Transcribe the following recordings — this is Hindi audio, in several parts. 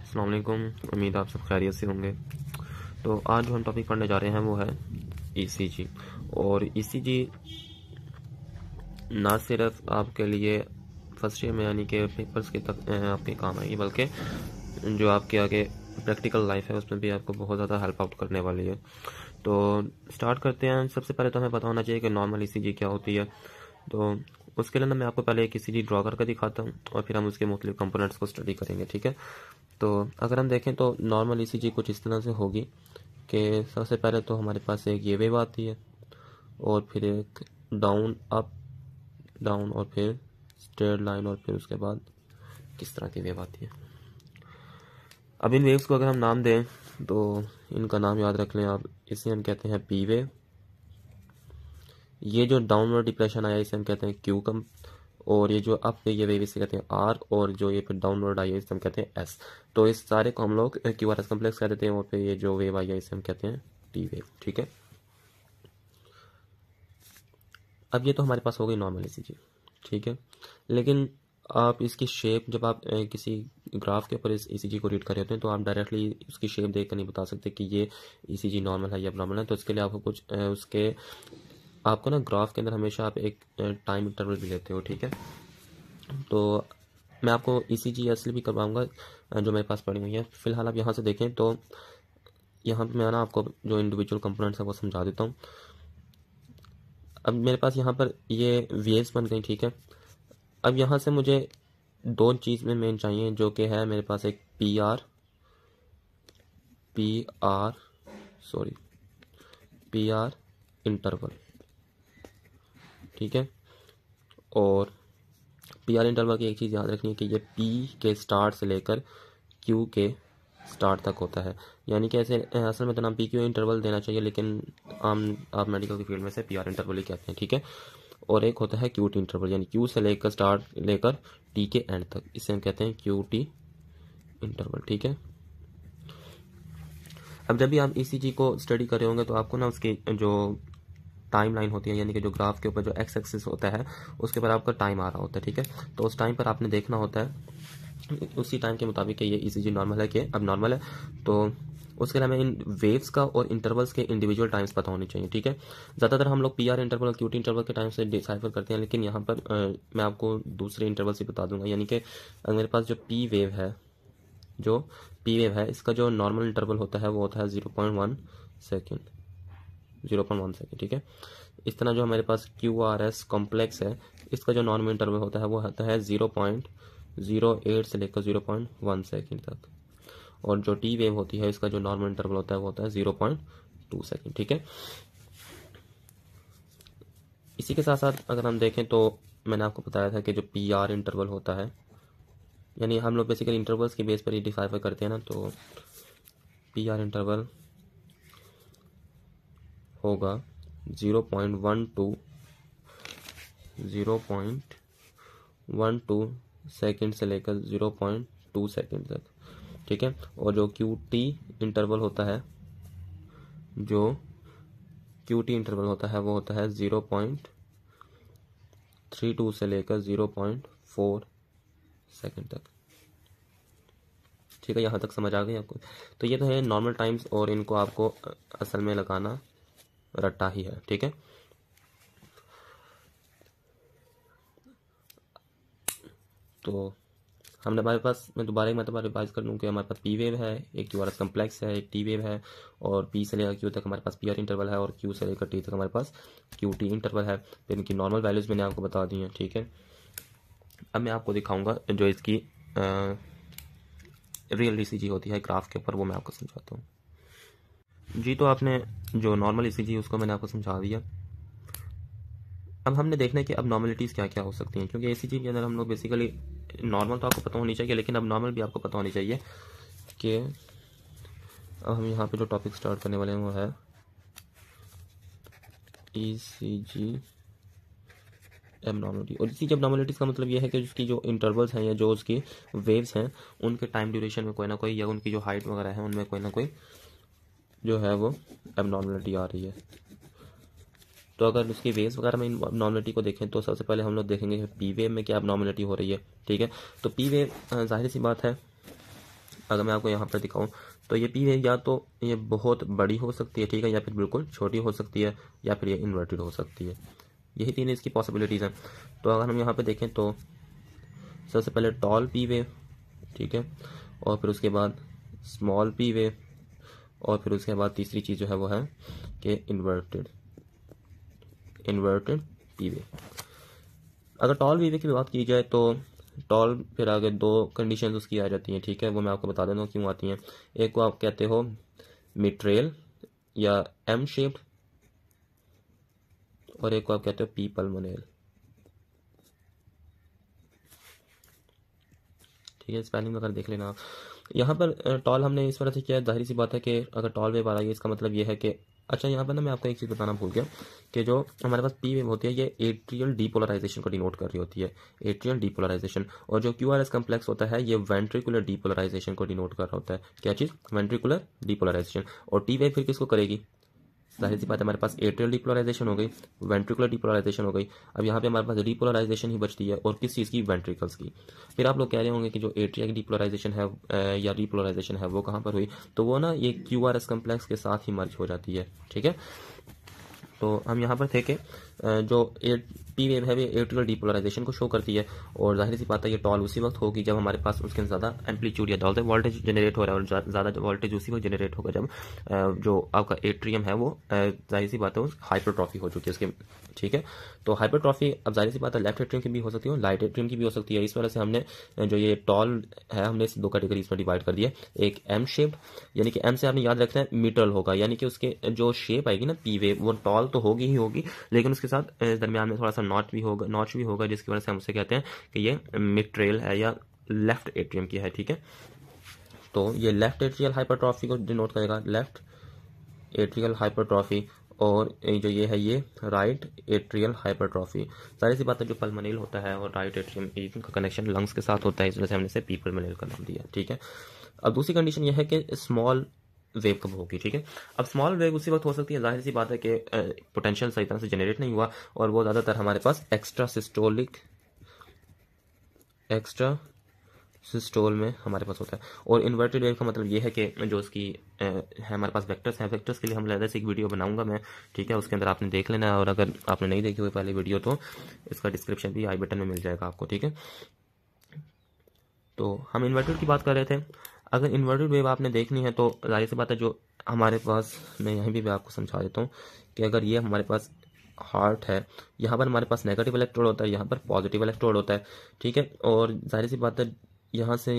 अस्सलाम वालेकुम। उम्मीद आप सब खैरियत से होंगे। तो आज जो हम टॉपिक पढ़ने जा रहे हैं वो है ईसीजी। और ईसीजी ना सिर्फ आपके लिए फर्स्ट ईयर में यानी कि पेपर्स के तक आपके काम आएगी, बल्कि जो आपके आगे प्रैक्टिकल लाइफ है उसमें भी आपको बहुत ज़्यादा हेल्प आउट करने वाली है। तो स्टार्ट करते हैं। सबसे पहले तो हमें पता होना चाहिए कि नॉर्मल ईसीजी क्या होती है। तो उसके लिए ना मैं आपको पहले एक ईसीजी ड्रॉ करके दिखाता हूँ और फिर हम उसके मुख्तलिफ कंपोनेंट्स को स्टडी करेंगे, ठीक है। तो अगर हम देखें तो नॉर्मल ईसीजी कुछ इस तरह से होगी कि सबसे पहले तो हमारे पास एक ये वेव आती है और फिर एक डाउन अप डाउन और फिर स्ट्रेट लाइन और फिर उसके बाद किस तरह की वेव आती है। अब इन वेव्स को अगर हम नाम दें तो इनका नाम याद रख लें आप। इसे हम कहते हैं पी वेव। ये जो डाउनवर्ड डिप्रेशन आया इसे हम कहते हैं क्यू कम। और ये जो अप ये वेव इसे कहते हैं आर। और जो ये फिर डाउनवर्ड आई है इसे हम कहते हैं एस। तो इस सारे को हम लोग क्यू आर एस कम्प्लेक्स कह देते हैं। और फिर ये जो वेव आई है इसे हम कहते हैं टी वेव, ठीक है। अब ये तो हमारे पास हो गई नॉर्मल ईसीजी, ठीक है। लेकिन आप इसकी शेप जब आप किसी ग्राफ के ऊपर इस ईसीजी को रीड कर रहे होते हैं तो आप डायरेक्टली उसकी शेप देख कर नहीं बता सकते कि ये ईसीजी नॉर्मल है या एब्नॉर्मल है। तो इसके लिए आपको कुछ उसके आपको ना ग्राफ के अंदर हमेशा आप एक टाइम इंटरवल भी लेते हो, ठीक है। तो मैं आपको ईसीजी असली भी करवाऊंगा जो मेरे पास पड़ी हुई है। फिलहाल आप यहाँ से देखें तो यहाँ पे मैं ना आपको जो इंडिविजुअल कंपोनेंट्स है वो समझा देता हूँ। अब मेरे पास यहाँ पर ये वेव्स बन गई, ठीक है। अब यहाँ से मुझे दो चीज़ में मेन चाहिए जो कि है मेरे पास एक पी आर इंटरवल, ठीक है। और पी आर इंटरवल की एक चीज़ याद रखनी है कि ये पी के स्टार्ट से लेकर क्यू के स्टार्ट तक होता है। यानी कि ऐसे असल में तो नाम पी क्यू इंटरवल देना चाहिए, लेकिन आप मेडिकल की फील्ड में से पी आर इंटरवल ही कहते हैं, ठीक है। और एक होता है क्यू टी इंटरवल, यानी क्यू से लेकर स्टार्ट लेकर टी के एंड तक, इसे हम कहते हैं क्यू टी इंटरवल, ठीक है। अब जब भी आप ईसीजी को स्टडी कर रहे होंगे तो आपको ना उसकी जो टाइम लाइन होती है, यानी कि जो ग्राफ के ऊपर जो एक्स एक्सिस होता है उसके ऊपर आपका टाइम आ रहा होता है, ठीक है। तो उस टाइम पर आपने देखना होता है उसी टाइम के मुताबिक ये ईसीजी नॉर्मल है कि अब नॉर्मल है। तो उसके लिए हमें इन वेव्स का और इंटरवल्स के इंडिविजुअल टाइम्स पता होने चाहिए, ठीक है। ज़्यादातर हम लोग पीआर इंटरवल और क्यूटी इंटरवल के टाइम से डिसाइफर करते हैं, लेकिन यहाँ पर मैं आपको दूसरे इंटरवल से बता दूंगा। यानी कि मेरे पास जो पी वेव है इसका जो नॉर्मल इंटरवल होता है वो होता है 0.1 सेकेंड, 0.1 सेकेंड, ठीक है। इस तरह जो हमारे पास क्यू आर एस कॉम्प्लेक्स है इसका जो नॉर्मल इंटरवल होता है वो होता है 0.08 से लेकर 0.1 सेकेंड तक। और जो टी वेव होती है इसका जो नॉर्मल इंटरवल होता है वो होता है 0.2 सेकेंड, ठीक है। इसी के साथ साथ अगर हम देखें तो मैंने आपको बताया था कि जो पी आर इंटरवल होता है, यानी हम लोग बेसिकली इंटरवल्स के बेस पर ही डिसाइफर करते हैं ना, तो पी आर इंटरवल होगा 0.12 सेकेंड से लेकर 0.2 सेकेंड तक, ठीक है। और जो क्यू टी इंटरवल होता है वो होता है 0.32 से लेकर 0.4 सेकेंड तक, ठीक है। यहाँ तक समझ आ गई आपको। तो ये तो है नॉर्मल टाइम्स और इनको आपको असल में लगाना रट्टा ही है, ठीक है। तो हमने हमारे पास मैं दोबारा एक मतलब रिवाइज कर लूँ कि हमारे पास पी वेव है, एक क्यू आर एस कम्प्लेक्स है, एक टी वेव है, और पी से लेकर क्यू तक हमारे पास पी आर इंटरवल है, और क्यू से लेकर टी तक हमारे पास क्यू टी इंटरवल है। फिर इनकी नॉर्मल वैल्यूज़ मैंने आपको बता दी हैं, ठीक है। अब मैं आपको दिखाऊंगा जो इसकी रियल ईसीजी होती है ग्राफ के ऊपर, वो मैं आपको समझाता हूँ जी। तो आपने जो नॉर्मल ईसीजी उसको मैंने आपको समझा दिया। अब हमने देखना है कि अब नॉर्मलिटीज़ क्या क्या हो सकती हैं, क्योंकि ईसीजी के अंदर हम लोग बेसिकली नॉर्मल तो आपको पता होनी चाहिए, लेकिन अब नॉर्मल भी आपको पता होनी चाहिए कि अब हम यहाँ पे जो टॉपिक स्टार्ट करने वाले हैं वो है ईसीजी एबनॉर्मलिटी। और ईसीजी एबनॉर्मलिटीज़ का मतलब ये है कि उसकी जो इंटरवल्स हैं या जो उसकी वेव्स हैं उनके टाइम ड्यूरेशन में कोई ना कोई, या उनकी जो हाइट वगैरह है उनमें कोई ना कोई जो है वो एबनॉर्मलिटी आ रही है। तो अगर उसकी वेव्स वगैरह में एबनॉर्मलिटी को देखें तो सबसे पहले हम लोग देखेंगे पी वेव में क्या एबनॉर्मलिटी हो रही है, ठीक है। तो पी वेव जाहिर सी बात है अगर मैं आपको यहाँ पर दिखाऊं तो ये पी वेव या तो ये बहुत बड़ी हो सकती है, ठीक है, या फिर बिल्कुल छोटी हो सकती है, या फिर ये इन्वर्टेड हो सकती है। यही तीन इसकी पॉसिबिलिटीज़ हैं। तो अगर हम यहाँ पर देखें तो सबसे पहले टॉल पी वेव, ठीक है, और फिर उसके बाद स्मॉल पी वेव, और फिर उसके बाद तीसरी चीज़ जो है वो है कि इन्वर्टेड पी वेव। अगर टॉल पी वेव की बात की जाए तो टॉल फिर आगे दो कंडीशंस उसकी आ जाती हैं, ठीक है, वो मैं आपको बता देता हूँ क्यों आती हैं। एक को आप कहते हो मिट्रेल या एम शेप्ड, और एक को आप कहते हो पी पल्मोनेल, ठीक है। स्पेलिंग अगर देख लेना आप यहाँ पर टॉल हमने इस वजह से किया है, जाहिर सी बात है कि अगर टॉल वेव आ रही है इसका मतलब ये है कि अच्छा, यहाँ पर ना मैं आपको एक चीज़ बताना भूल गया कि जो हमारे पास पी वेव होती है ये एट्रियल डीपोलराइजेशन को डिनोट कर रही होती है, एट्रियल डीपोलराइजेशन, और जो क्यूआरएस कम्प्लेक्स होता है ये वेंट्रिकुलर डीपोलराइजेशन को डिनोट कर रहा होता है। क्या चीज़? Ventricular depolarization. और टी वेव फिर किसको करेगी? जाहिर सी बात है, हमारे पास एट्रियल डीपोलराइजेशन हो गई, वेंट्रिकुलर डीपोलराइजेशन हो गई। अब यहाँ पे हमारे पास डीपोलराइजेशन ही बचती है, और किस चीज़ की? वेंट्रिकल्स की। फिर आप लोग कह रहे होंगे कि जो एट्रियल डीपोलराइजेशन है या डीपोलराइजेशन है वो कहाँ पर हुई? तो वो ना ये क्यूआरएस कम्प्लेक्स के साथ ही मर्ज हो जाती है, ठीक है। तो हम यहाँ पर थे कि जो पी वेव है वो एट्रियल डीपोलराइजेशन को शो करती है, और जाहिर सी बात है ये टॉल उसी वक्त होगी जब हमारे पास उसके ज़्यादा एम्पलीट्यूड या ज़्यादा वोल्टेज जनरेट हो रहा है, और ज़्यादा वोल्टेज उसी वक्त जनरेट होगा जब जो आपका एट्रियम है वो जाहिर सी बात है वो हाइपरट्रॉफी हो चुकी है उसके, ठीक है। तो हाइपरट्रॉफी अब जाहिर सी बात है लेफ्ट एट्रियम की भी हो सकती है और लाइट एट्रियम की भी हो सकती है। इस वजह से हमने जो ये टॉल है हमने इस दो कैटेगरीज में डिवाइड कर दिया। एक एम शेप्ड, यानी कि एम से आपने याद रखना है मिटल होगा, यानी कि उसके जो शेप आएगी ना पी वेव वो टॉल तो होगी ही होगी, लेकिन उसके साथ दरमियान में थोड़ा सा नॉच भी होगा जिसकी वजह से हम उसे कहते हैं कि ये मिड ट्रेल है या लेफ्ट एट्रियम की है, ठीक है। तो ये लेफ्ट एट्रियल हाइपरट्रॉफी को डिनोट करेगा, लेफ्ट एट्रियल हाइपरट्रॉफी, और जो ये है ये राइट एट्रियल हाइपरट्रॉफी। सारी सी बात है, जो पल्मोनेल होता है और राइट एट्रियम इनका कनेक्शन लंग्स के साथ होता है, इस वजह से हमने इसे पी पल्मोनेल का नाम दिया, ठीक है। अब दूसरी कंडीशन ये है कि स्मॉल वेव कब होगी, ठीक है। अब स्मॉल वेव उसी वक्त हो सकती है, जाहिर सी बात है कि पोटेंशियल सही तरह से जनरेट नहीं हुआ, और वो ज़्यादातर हमारे पास एक्स्ट्रा सिस्टोल में हमारे पास होता है। और इन्वर्टेड वेव का मतलब ये है कि जो उसकी है हमारे पास वेक्टर्स हैं, वेक्टर्स के लिए हम अलग से एक वीडियो बनाऊंगा मैं, ठीक है, उसके अंदर आपने देख लेना है, और अगर आपने नहीं देखी हुई पहले वीडियो तो इसका डिस्क्रिप्शन भी आई बटन में मिल जाएगा आपको, ठीक है। तो हम इन्वर्टेड की बात कर रहे थे। अगर इन्वर्टेड वेव आपने देखनी है तो जाहिर सी बात है जो हमारे पास, मैं यहीं भी आपको समझा देता हूँ कि अगर ये हमारे पास हार्ट है, यहाँ पर हमारे पास नेगेटिव इलेक्ट्रोड होता है, यहाँ पर पॉजिटिव इलेक्ट्रोड होता है, ठीक है। और जाहिर सी बात है यहाँ से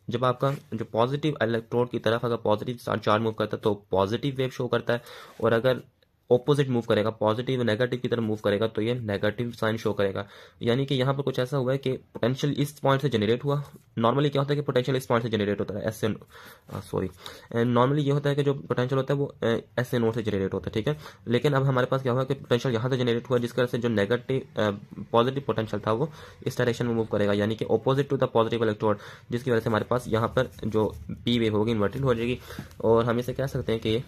जब आपका जो पॉजिटिव इलेक्ट्रोड की तरफ अगर पॉजिटिव चार्ज मूव करता है तो पॉजिटिव वेव शो करता है, और अगर ऑपोजिट मूव करेगा, पॉजिटिव नेगेटिव की तरफ मूव करेगा तो ये नेगेटिव साइन शो करेगा। यानी कि यहाँ पर कुछ ऐसा हुआ है कि पोटेंशियल इस पॉइंट से जनरेट हुआ। नॉर्मली क्या होता है कि पोटेंशियल इस पॉइंट से जनरेट होता है, ऐसे नॉर्मली ये होता है कि जो पोटेंशियल होता है वो ऐसे नोड से जनरेट होता है, ठीक है। लेकिन अब हमारे पास क्या हुआ कि पोटेंशियल यहाँ से जनरेट हुआ, जिस वजह से जो नेगेटिव पॉजिटिव पोटेंशियल था वो इस डायरेक्शन में मूव करेगा, यानी कि opposite to the positive electrode, जिसकी वजह से हमारे पास यहाँ पर जो पी वेव होगी इन्वर्टेड हो जाएगी। और हम इसे कह सकते हैं कि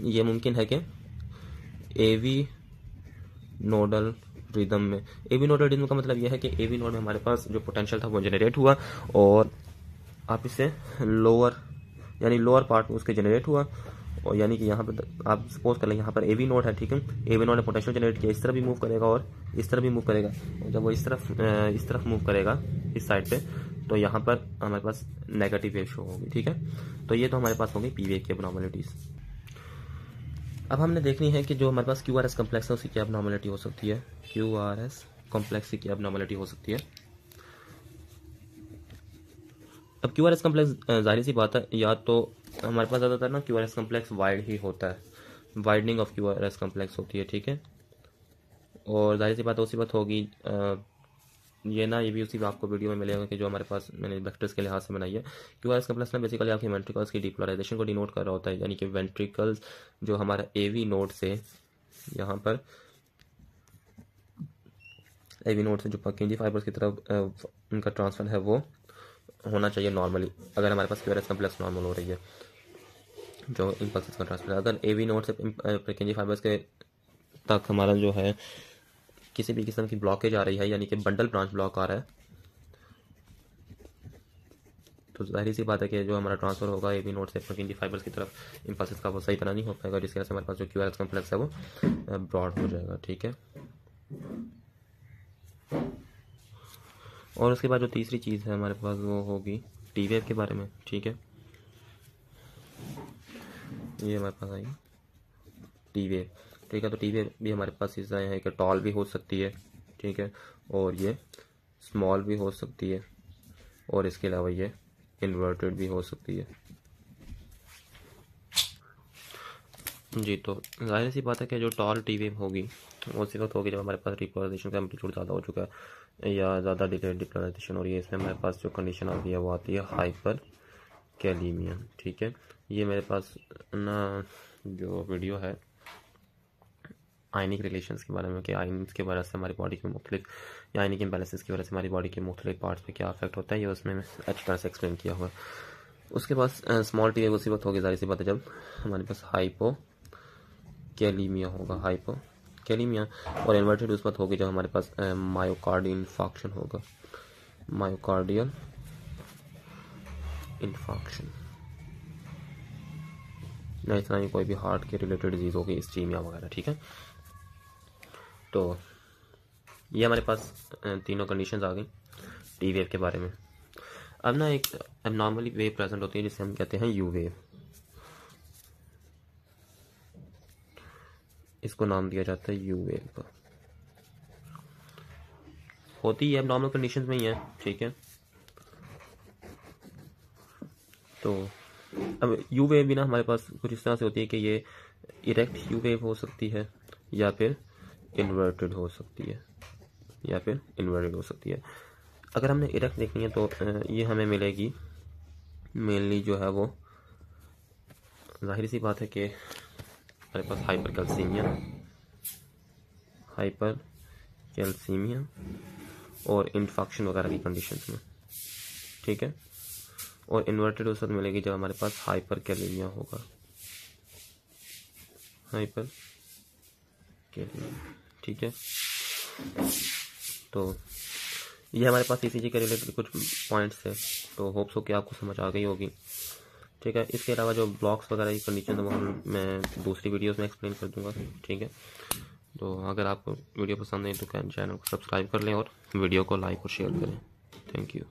ये मुमकिन है कि एवी नोडल रिदम में। एवी नोडल रिदम का मतलब यह है कि एवी नोड में हमारे पास जो पोटेंशियल था वो जनरेट हुआ, और आप इसे लोअर पार्ट में उसके जनरेट हुआ, और यानी कि यहाँ पर आप सपोज कर लें यहाँ पर एवी नोड है, ठीक है। एवी नोड ने पोटेंशियल जनरेट किया, इस तरफ भी मूव करेगा और इस तरफ भी मूव करेगा, और जब वो इस तरफ मूव करेगा इस साइड पे, तो यहाँ पर हमारे पास नेगेटिव वेव शो होगी, ठीक है। तो ये तो हमारे पास होगी पी वेव की एबनॉर्मलिटीज। अब हमने देखनी है कि जो हमारे पास क्यूआरएस कम्प्लेक्स है उसकी क्या एबनॉर्मलिटी हो सकती है, क्यूआरएस कॉम्प्लेक्स की क्या एबनॉर्मलिटी हो सकती है। अब क्यूआरएस कम्प्लेक्स जाहिर सी बात है, या तो हमारे पास ज़्यादातर ना क्यूआरएस कम्प्लेक्स वाइड ही होता है, वाइडनिंग ऑफ क्यूआरएस कम्प्लेक्स होती है, ठीक है। और जाहिर सी बात उसी बात होगी ये भी उसी आपको वीडियो में मिलेगा कि जो हमारे पास मैंने वेक्टर्स के लिहाज से बनाई है। क्यूआरएस कम्प्लेक्स ना बेसिकली आपके वेंट्रिकल्स की डीपोलराइजेशन को डिनोट कर रहा होता है, यानी कि वेंट्रिकल्स जो हमारा एवी नोड से यहाँ पर एवी नोड से जो पर्किंजी फाइबर्स की तरफ उनका ट्रांसफर है वो होना चाहिए नॉर्मली, अगर हमारे पास क्यूआरएस कम्प्लेक्स नॉर्मल हो रही है जो इम्पल्सेस का ट्रांसफर। अगर एवी नोड से पर्किंजी फाइबर्स के तक हमारा जो है किसी भी किस्म की ब्लॉकेज आ रही है, यानी कि बंडल ब्रांच ब्लॉक आ रहा है, तो जाहिर सी बात है कि जो हमारा ट्रांसफ़र होगा ए बी नोड से पकिंजी फाइबर्स की तरफ इम्पल्स का वो सही तरह नहीं हो पाएगा, जिसकी वजह से हमारे पास जो QRS कॉम्प्लेक्स है वो ब्रॉड हो जाएगा। ठीक है, और उसके बाद जो तीसरी चीज़ है हमारे पास वो होगी टी वेव के बारे में। ठीक है, ये हमारे पास आई टी वेव। ठीक है, तो टी वेव भी हमारे पास चीज़ें हैं कि टॉल भी हो सकती है, ठीक है, और ये स्मॉल भी हो सकती है, और इसके अलावा ये इन्वर्टेड भी हो सकती है। जी, तो जाहिर सी बात है कि जो टॉल टी वेव होगी वो उसी वक्त होगी जब हमारे पास रिपोलराइजेशन का एम्पलीट्यूड ज़्यादा हो चुका है या ज़्यादा डिलेड डिपोलराइजेशन हो रही है। इसमें हमारे पास जो कंडीशन आती है वो आती है हाइपर कैलीमिया। ठीक है, ये मेरे पास ना जो वीडियो है आयनिक रिलेशंस के बारे में कि आयनिक के वजह से हमारी बॉडी के मुख्तलिफ या आयनिक इम्बैलेंसेस की वजह से हमारी बॉडी के मुख्तलिफ पार्ट्स पे क्या अफेक्ट होता है, ये उसमें अच्छी तरह से एक्सप्लेन किया हुआ है। उसके बाद स्मॉल टी वेव उसी वक्त होगी जाहिर सी बात है जब हमारे पास हाइपो कैलीमिया होगा, हाइपो कैलीमिया, और इन्वर्टेड उस वक्त होगी जब हमारे पास मायोकार्डियल इन्फाक्शन होगा, मायोकार्डियल इन्फाक्शन, या इस तरह की कोई भी हार्ट के रिलेटेड डिजीज़ होगी, इस्कीमिया वगैरह। ठीक है, तो ये हमारे पास तीनों कंडीशंस आ गई टी वेव के बारे में। अब ना एक एबनॉर्मली वेव प्रेजेंट होती है जिसे हम कहते हैं यू वेव। इसको नाम दिया जाता है यू वेव का। होती है एबनॉर्मल कंडीशंस में ही है। ठीक है, तो अब यू वेव भी ना हमारे पास कुछ इस तरह से होती है कि ये इरेक्ट यू वेव हो सकती है या फिर इन्वर्टेड हो सकती है, या फिर इन्वर्टेड हो सकती है। अगर हमने इरेक्ट देखनी है तो ये हमें मिलेगी मेनली जो है वो जाहिर सी बात है कि हमारे पास हाइपर कैल्सीमिया और इन्फेक्शन वगैरह की कंडीशंस में। ठीक है, और इन्वर्टेड उस वक्त मिलेगी जब हमारे पास हाइपर कैलीमिया होगा, हाइपर कैलीमिया। ठीक है, तो ये हमारे पास ECG के रिलेटेड कुछ पॉइंट्स थे, तो होप्स हो कि आपको समझ आ गई होगी। ठीक है, इसके अलावा जो ब्लॉक्स वगैरह की कंडीशन है वो मैं दूसरी वीडियोस में एक्सप्लेन कर दूंगा। ठीक है, तो अगर आपको वीडियो पसंद आई तो चैनल को सब्सक्राइब कर लें और वीडियो को लाइक और शेयर करें। Thank you.